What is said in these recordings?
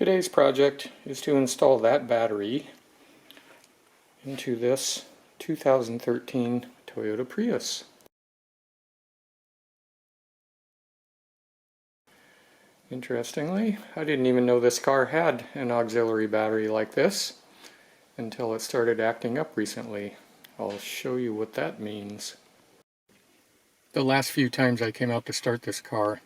Today's project is to install that battery into this 2013 Toyota Prius. Interestingly, I didn't even know this car had an auxiliary battery like this until it started acting up recently. I'll show you what that means. The last few times I came out to start this car,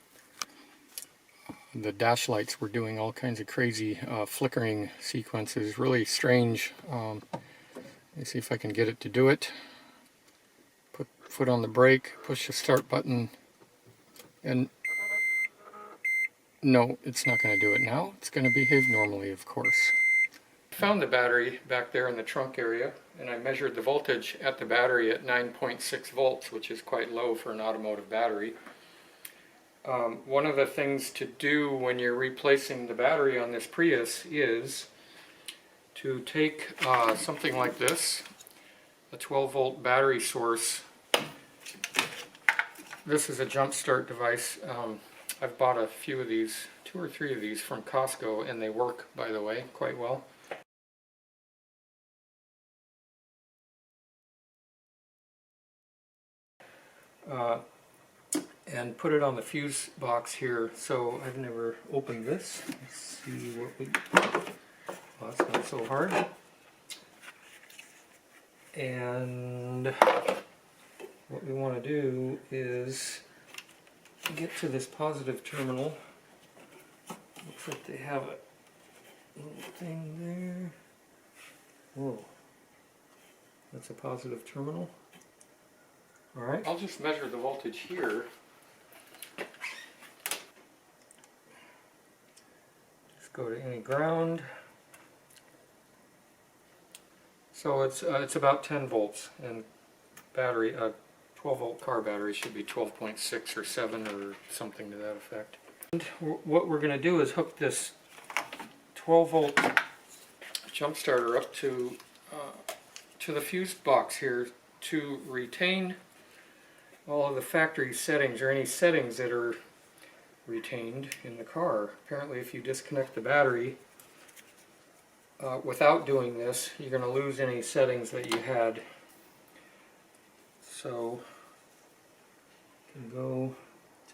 the dash lights were doing all kinds of crazy flickering sequences, really strange. Let me see if I can get it to do it. Put foot on the brake, push the start button, and no, it's not going to do it now. It's going to behave normally, of course. I found the battery back there in the trunk area, and I measured the voltage at the battery at 9.6 volts, which is quite low for an automotive battery. One of the things to do when you're replacing the battery on this Prius is to take something like this, a 12-volt battery source. This is a jump start device. I've bought a few of these, 2 or 3 of these from Costco, and they work, by the way, quite well. And put it on the fuse box here. So I've never opened this. Let's see what we... Well, that's not so hard. And what we want to do is get to this positive terminal. Looks like they have a little thing there. Whoa. That's a positive terminal. Alright, I'll just measure the voltage here. Just go to any ground. So it's about 10 volts, and battery, a 12-volt car battery should be 12.6 or 7 or something to that effect. And what we're going to do is hook this 12-volt jump starter up to the fuse box here to retain all of the factory settings, or any settings that are retained in the car. Apparently if you disconnect the battery without doing this, you're going to lose any settings that you had. So you can go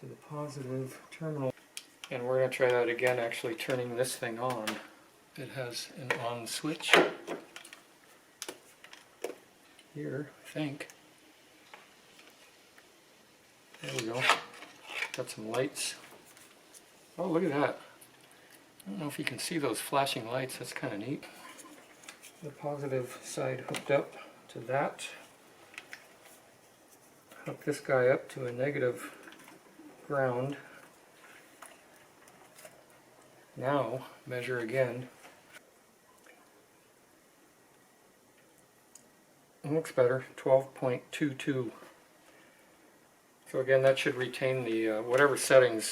to the positive terminal, and we're going to try that again, actually turning this thing on. It has an on switch here, I think. There we go. Got some lights. Oh, look at that. I don't know if you can see those flashing lights. That's kind of neat. The positive side hooked up to that. Hook this guy up to a negative ground. Now, measure again. It looks better, 12.22. So again, that should retain the whatever settings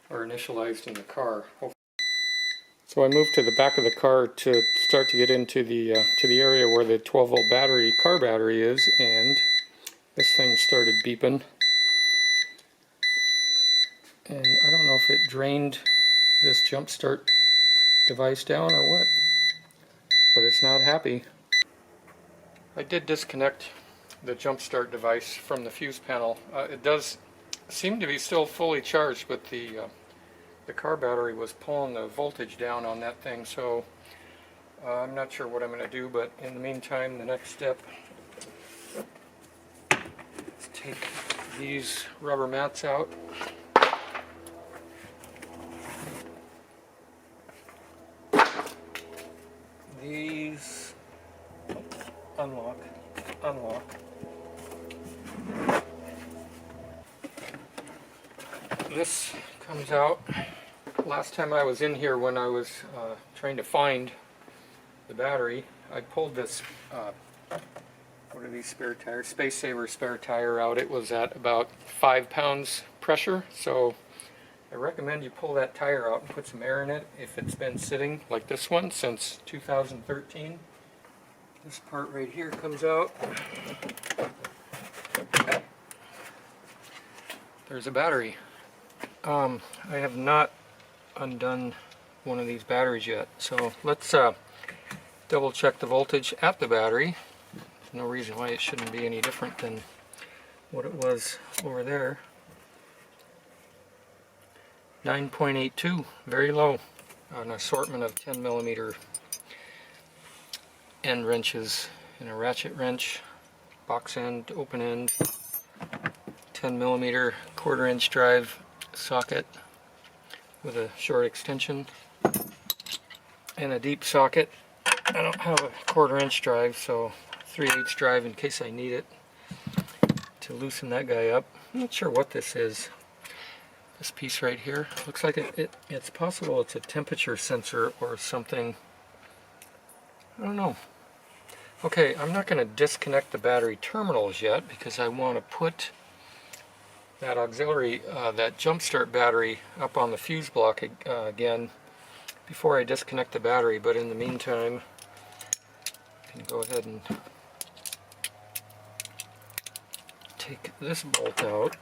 are initialized in the car. So I moved to the back of the car to start to get into the area where the 12-volt car battery is, and this thing started beeping. And I don't know if it drained this jump start device down or what, but it's not happy. I did disconnect the jump start device from the fuse panel. It does seem to be still fully charged, but the car battery was pulling the voltage down on that thing, so I'm not sure what I'm going to do, but in the meantime, the next step is take these rubber mats out. These unlock. This comes out. Last time I was in here, when I was trying to find the battery, I pulled this, what are these spare tires? Space Saver spare tire out. It was at about 5 pounds pressure, so I recommend you pull that tire out and put some air in it if it's been sitting like this one since 2013. This part right here comes out. There's a battery. I have not undone one of these batteries yet. So let's double check the voltage at the battery. There's no reason why it shouldn't be any different than what it was over there. 9.82, very low. An assortment of 10mm end wrenches and a ratchet wrench, box end, open end, 10mm 1/4 inch drive socket with a short extension, and a deep socket. I don't have a 1/4 inch drive, so 3/8 drive in case I need it to loosen that guy up. I'm not sure what this is. This piece right here looks like it's possible it's a temperature sensor or something. I don't know. Okay, I'm not going to disconnect the battery terminals yet because I want to put that auxiliary, that jump start battery up on the fuse block again before I disconnect the battery. But in the meantime, I can go ahead and take this bolt out.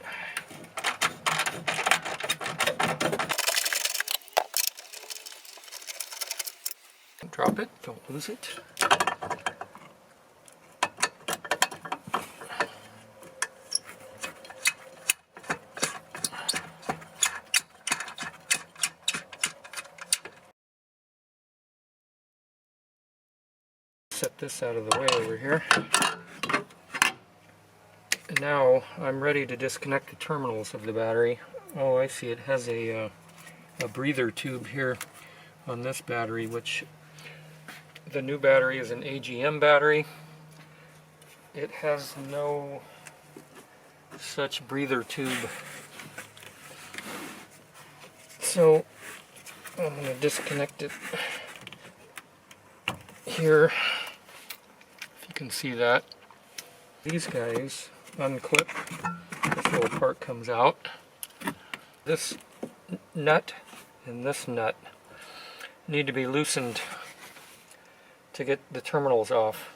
Drop it, don't lose it. Set this out of the way over here. And now I'm ready to disconnect the terminals of the battery. Oh, I see, it has a breather tube here on this battery, which the new battery is an AGM battery. It has no such breather tube. So I'm going to disconnect it here. If you can see that. These guys unclip. This little part comes out. This nut and this nut need to be loosened to get the terminals off.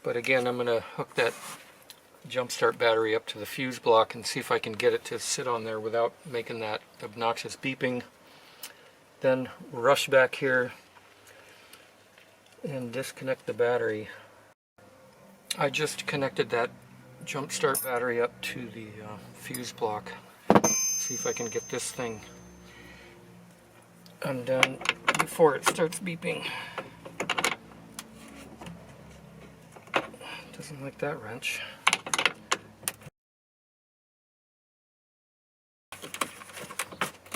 But again, I'm going to hook that jump start battery up to the fuse block and see if I can get it to sit on there without making that obnoxious beeping. Then rush back here and disconnect the battery. I just connected that jump start battery up to the fuse block. See if I can get this thing undone before it starts beeping. Doesn't like that wrench.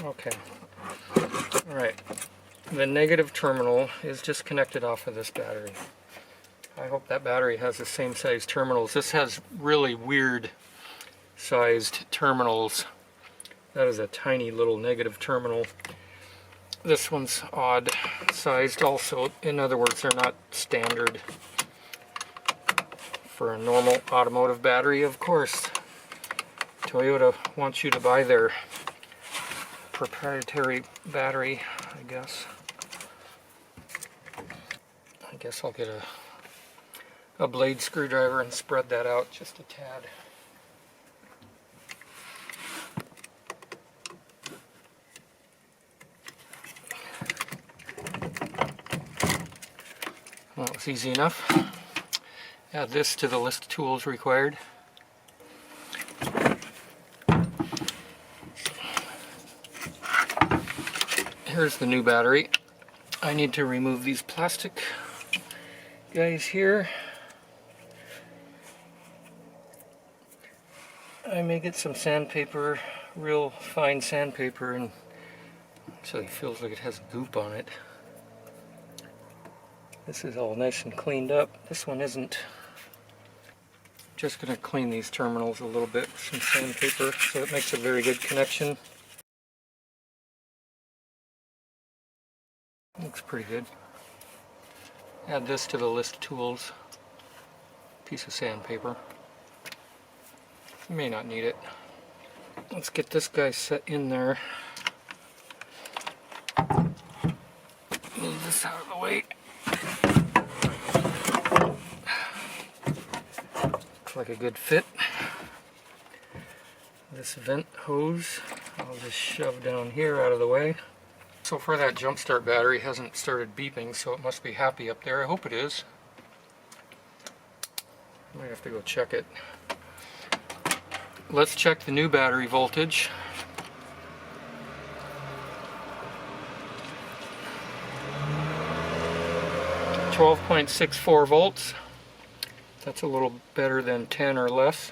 Okay. Alright. The negative terminal is disconnected off of this battery. I hope that battery has the same size terminals. This has really weird sized terminals. That is a tiny little negative terminal. This one's odd sized also. In other words, they're not standard for a normal automotive battery. Of course, Toyota wants you to buy their proprietary battery, I guess. I guess I'll get a blade screwdriver and spread that out just a tad. Well, that was easy enough. Add this to the list of tools required. Here's the new battery. I need to remove these plastic guys here. I may get some sandpaper, real fine sandpaper, and actually feels like it has goop on it. This is all nice and cleaned up. This one isn't. Just going to clean these terminals a little bit with some sandpaper so it makes a very good connection. Looks pretty good. Add this to the list of tools. Piece of sandpaper. You may not need it. Let's get this guy set in there. Move this out of the way. Looks like a good fit. This vent hose, I'll I'll just shove down here out of the way. So far that jump start battery hasn't started beeping, so it must be happy up there. I hope it is. I might have to go check it. Let's check the new battery voltage. .64 volts. That's a little better than 10 or less.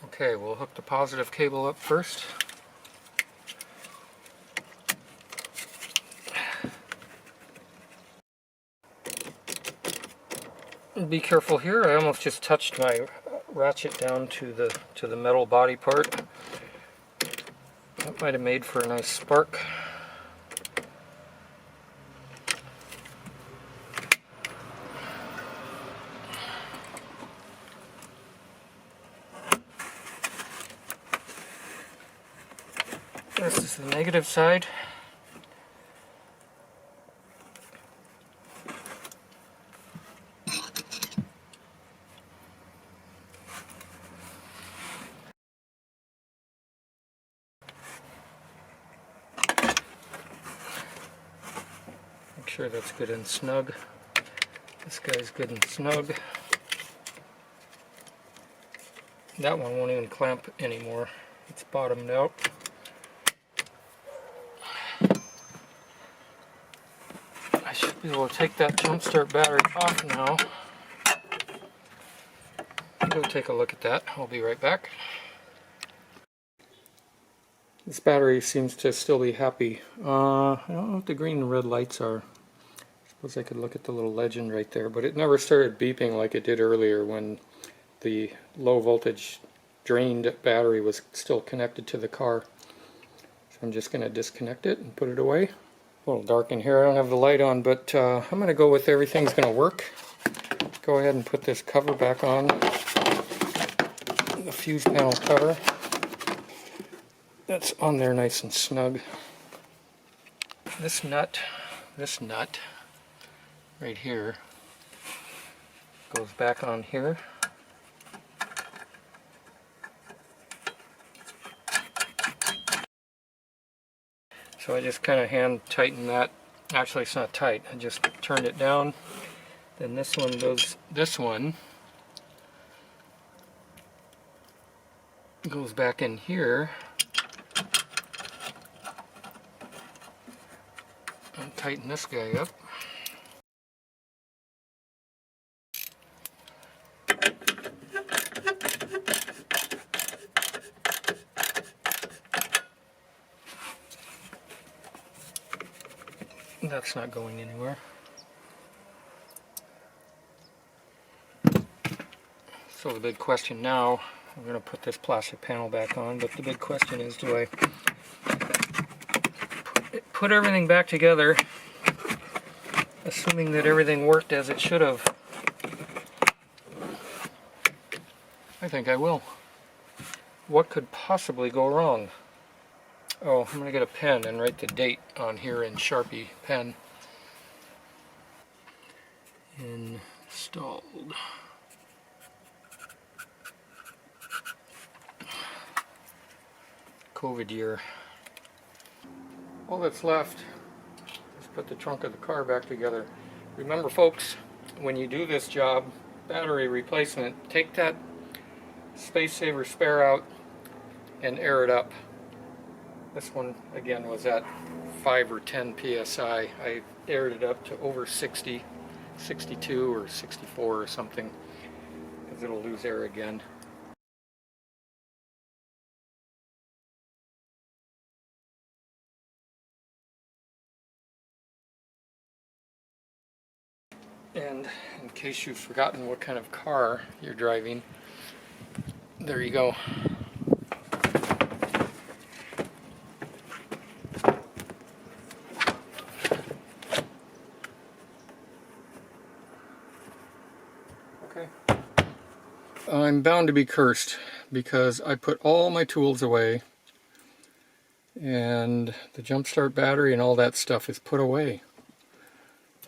Okay, we'll hook the positive cable up first. Be careful here, I almost just touched my ratchet down to the metal body part. That might have made for a nice spark. This is the negative side. Make sure that's good and snug. This guy's good and snug. That one won't even clamp anymore. It's bottomed out. I should be able to take that jump start battery off now. Go take a look at that. I'll be right back. This battery seems to still be happy. I don't know what the green and red lights are. I suppose I could look at the little legend right there, but it never started beeping like it did earlier when the low voltage drained battery was still connected to the car. So I'm just going to disconnect it and put it away. A little dark in here, I don't have the light on, but I'm going to go with everything's going to work. Go ahead and put this cover back on, the fuse panel cover. That's on there nice and snug. This nut right here goes back on here. So I just kind of hand tighten that. Actually, it's not tight. I just turned it down. Then this one goes back in here. And tighten this guy up. That's not going anywhere. So the big question now, I'm going to put this plastic panel back on, but the big question is, do I put everything back together, assuming that everything worked as it should have? I think I will. What could possibly go wrong? Oh, I'm going to get a pen and write the date on here in Sharpie pen. Installed. COVID year. All that's left is put the trunk of the car back together. Remember folks, when you do this job, battery replacement, take that space saver spare out and air it up. This one again was at 5 or 10 psi. I aired it up to over 60, 62 or 64 or something, because it'll lose air again. And in case you've forgotten what kind of car you're driving, there you go. Okay. I'm bound to be cursed because I put all my tools away and the jump start battery and all that stuff is put away.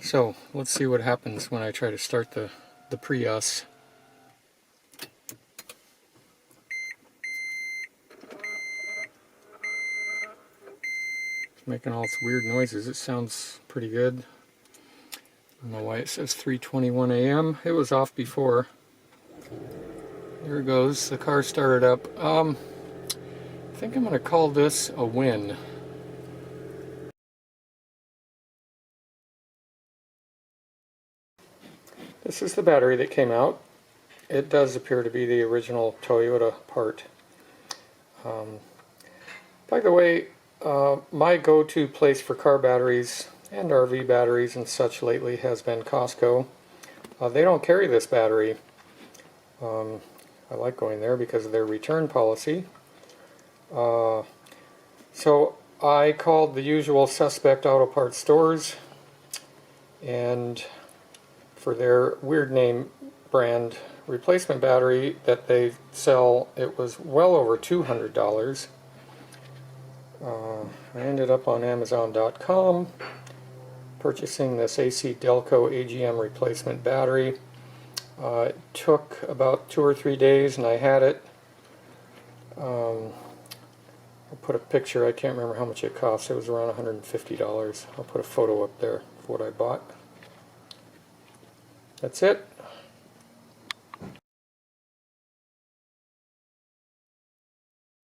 So let's see what happens when I try to start the Prius. making all its weird noises. It sounds pretty good. I don't know why it says 3:21 a.m. It was off before. There it goes. The car started up. I think I'm going to call this a win. This is the battery that came out. It does appear to be the original Toyota part. By the way, my go-to place for car batteries and RV batteries and such lately has been Costco. They don't carry this battery. I like going there because of their return policy. So I called the usual suspect auto parts stores, and for their weird name brand replacement battery that they sell, it was well over $200. I ended up on Amazon.com purchasing this AC Delco AGM replacement battery. It took about 2 or 3 days and I had it. I'll put a picture. I can't remember how much it cost. It was around $150. I'll put a photo up there of what I bought. That's it.